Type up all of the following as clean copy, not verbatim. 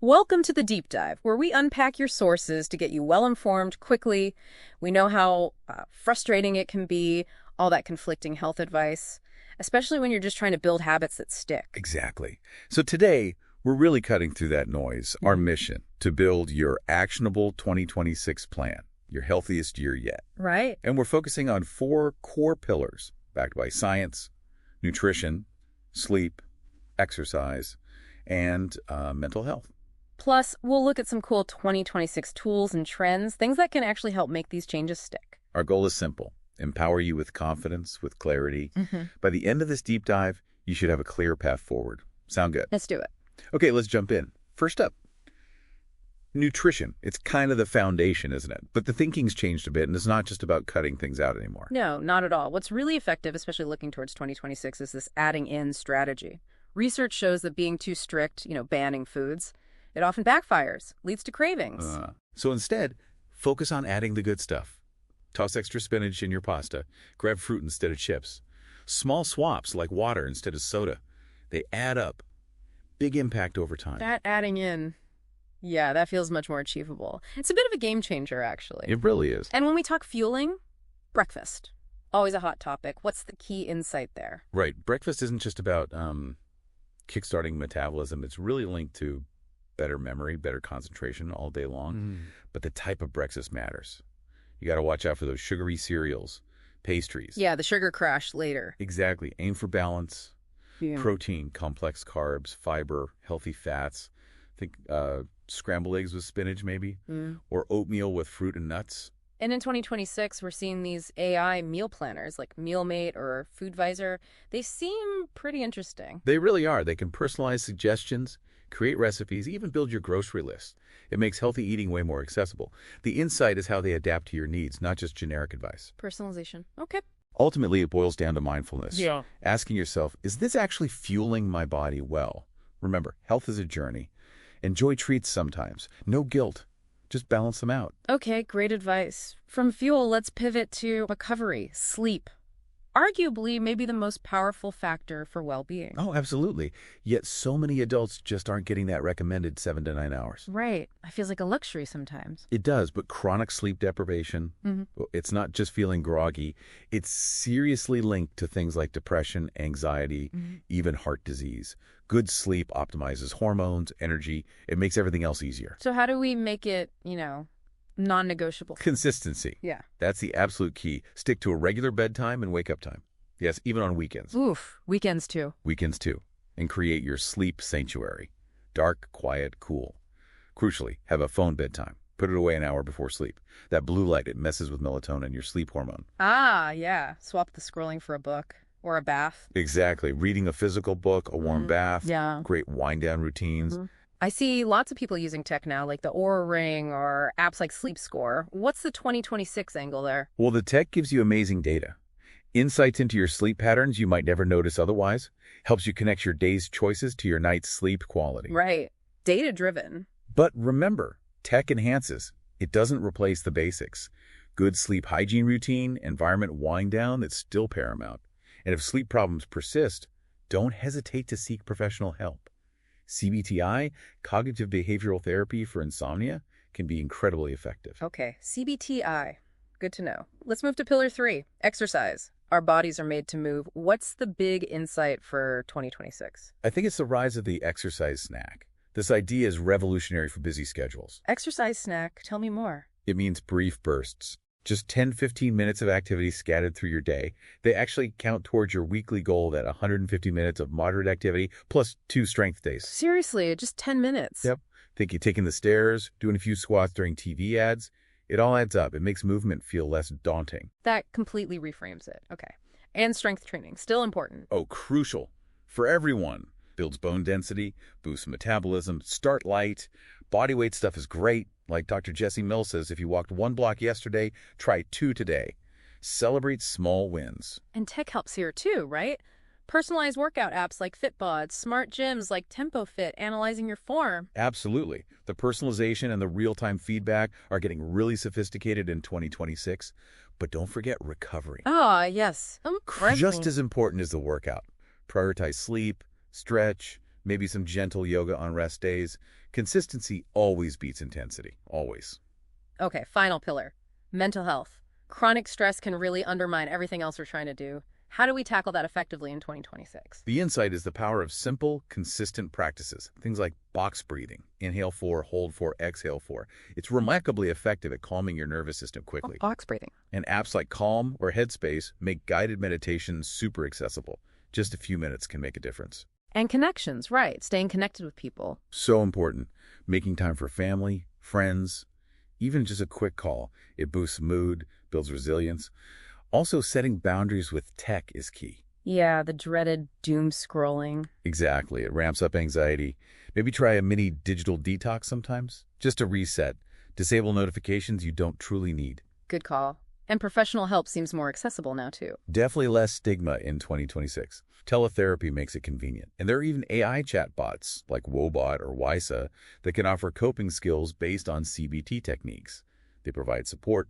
Welcome to the Deep Dive, where we unpack your sources to get you well-informed quickly. We know how frustrating it can be, all that conflicting health advice, especially when you're just trying to build habits that stick. Exactly. So today, we're really cutting through that noise. Our mission, to build your actionable 2026 plan, your healthiest year yet. Right. And we're focusing on 4 core pillars backed by science, nutrition, sleep, exercise, and mental health. Plus, we'll look at some cool 2026 tools and trends, things that can actually help make these changes stick. Our goal is simple: empower you with confidence, with clarity. By the end of this deep dive, you should have a clear path forward. Sound good? Let's do it. Okay, let's jump in. First up, nutrition. It's kind of the foundation, isn't it? But the thinking's changed a bit, and it's not just about cutting things out anymore. No, not at all. What's really effective, especially looking towards 2026, is this adding in strategy. Research shows that being too strict, banning foods, it often backfires, leads to cravings. So instead, focus on adding the good stuff. Toss extra spinach in your pasta. Grab fruit instead of chips. Small swaps like water instead of soda. They add up. Big impact over time. That adding in, yeah, that feels much more achievable. It's a bit of a game changer, actually. It really is. And when we talk fueling, breakfast. Always a hot topic. What's the key insight there? Right. Breakfast isn't just about kickstarting metabolism. It's really linked to better memory, better concentration all day long. But the type of breakfast matters. You got to watch out for those sugary cereals, pastries. Yeah, the sugar crash later. Exactly. Aim for balance. Yeah. Protein, complex carbs, fiber, healthy fats. Think scrambled eggs with spinach maybe, or oatmeal with fruit and nuts. And in 2026, we're seeing these AI meal planners like MealMate or FoodVisor. They seem pretty interesting. They really are. They can personalize suggestions, create recipes, even build your grocery list. It makes healthy eating way more accessible. The insight is how they adapt to your needs, not just generic advice. Personalization. Okay. Ultimately, it boils down to mindfulness. Yeah. Asking yourself, is this actually fueling my body well? Remember, health is a journey. Enjoy treats sometimes. No guilt. Just balance them out. Okay, great advice. From fuel, let's pivot to recovery, sleep. Arguably, maybe the most powerful factor for well-being. Oh, absolutely. Yet so many adults just aren't getting that recommended 7 to 9 hours. Right. It feels like a luxury sometimes. It does, but chronic sleep deprivation, it's not just feeling groggy. It's seriously linked to things like depression, anxiety, even heart disease. Good sleep optimizes hormones, energy. It makes everything else easier. So how do we make it, non-negotiable? Consistency. Yeah. That's the absolute key. Stick to a regular bedtime and wake up time. Yes, even on weekends. Oof, weekends too. Weekends too. And create your sleep sanctuary. Dark, quiet, cool. Crucially, have a phone bedtime. Put it away an hour before sleep. That blue light, it messes with melatonin, your sleep hormone. Ah, yeah. Swap the scrolling for a book or a bath. Exactly. Reading a physical book, a warm bath. Yeah. Great wind-down routines. I see lots of people using tech now, like the Oura Ring or apps like Sleep Score. What's the 2026 angle there? Well, the tech gives you amazing data. Insights into your sleep patterns you might never notice otherwise. Helps you connect your day's choices to your night's sleep quality. Right. Data-driven. But remember, tech enhances. It doesn't replace the basics. Good sleep hygiene routine, environment wind down, that's still paramount. And if sleep problems persist, don't hesitate to seek professional help. CBTI, cognitive behavioral therapy for insomnia, can be incredibly effective. Okay, CBTI. Good to know. Let's move to pillar 3, exercise. Our bodies are made to move. What's the big insight for 2026? I think it's the rise of the exercise snack. This idea is revolutionary for busy schedules. Exercise snack. Tell me more. It means brief bursts. Just 10-15 minutes of activity scattered through your day. They actually count towards your weekly goal, that 150 minutes of moderate activity plus 2 strength days. Seriously, just 10 minutes? Yep. Think you're taking the stairs, doing a few squats during TV ads. It all adds up. It makes movement feel less daunting. That completely reframes it. Okay. And strength training. Still important. Oh, crucial. For everyone. Builds bone density, boosts metabolism, start light. Body weight stuff is great. Like Dr. Jesse Mills says, if you walked 1 block yesterday, try 2 today. Celebrate small wins. And tech helps here too, right? Personalized workout apps like Fitbod, smart gyms like TempoFit, analyzing your form. Absolutely. The personalization and the real-time feedback are getting really sophisticated in 2026. But don't forget recovery. Ah, yes. Just as important as the workout. Prioritize sleep, stretch, maybe some gentle yoga on rest days. Consistency always beats intensity, always. Okay, final pillar, mental health. Chronic stress can really undermine everything else we're trying to do. How do we tackle that effectively in 2026? The insight is the power of simple, consistent practices. Things like box breathing, inhale 4, hold 4, exhale 4. It's remarkably effective at calming your nervous system quickly. Box breathing. And apps like Calm or Headspace make guided meditation super accessible. Just a few minutes can make a difference. And connections, right. Staying connected with people. So important. Making time for family, friends, even just a quick call. It boosts mood, builds resilience. Also, setting boundaries with tech is key. Yeah, the dreaded doom scrolling. Exactly. It ramps up anxiety. Maybe try a mini digital detox sometimes. Just a reset. Disable notifications you don't truly need. Good call. And professional help seems more accessible now, too. Definitely less stigma in 2026. Teletherapy makes it convenient. And there are even AI chatbots like Wobot or Wysa that can offer coping skills based on CBT techniques. They provide support,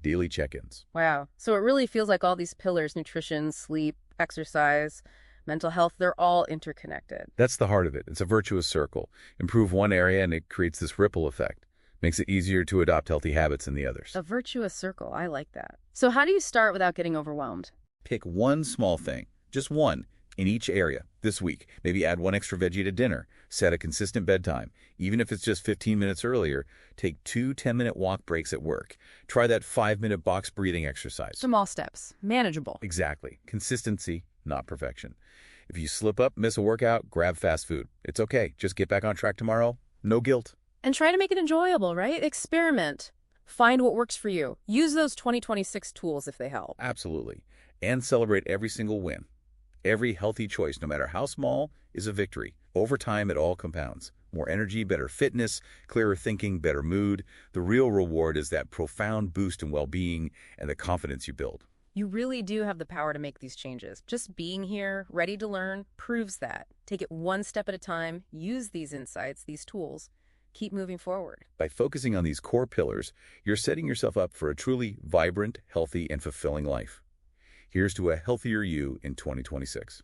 daily check-ins. Wow. So it really feels like all these pillars, nutrition, sleep, exercise, mental health, they're all interconnected. That's the heart of it. It's a virtuous circle. Improve one area and it creates this ripple effect. Makes it easier to adopt healthy habits in the others. A virtuous circle. I like that. So how do you start without getting overwhelmed? Pick one small thing, just one, in each area this week. Maybe add one extra veggie to dinner. Set a consistent bedtime. Even if it's just 15 minutes earlier, take 2 10-minute walk breaks at work. Try that 5-minute box breathing exercise. Small steps. Manageable. Exactly. Consistency, not perfection. If you slip up, miss a workout, grab fast food. It's okay. Just get back on track tomorrow. No guilt. And try to make it enjoyable, right? Experiment. Find what works for you. Use those 2026 tools if they help. Absolutely. And celebrate every single win. Every healthy choice, no matter how small, is a victory. Over time, it all compounds. More energy, better fitness, clearer thinking, better mood. The real reward is that profound boost in well-being and the confidence you build. You really do have the power to make these changes. Just being here, ready to learn, proves that. Take it one step at a time. Use these insights, these tools. Keep moving forward. By focusing on these core pillars, you're setting yourself up for a truly vibrant, healthy, and fulfilling life. Here's to a healthier you in 2026.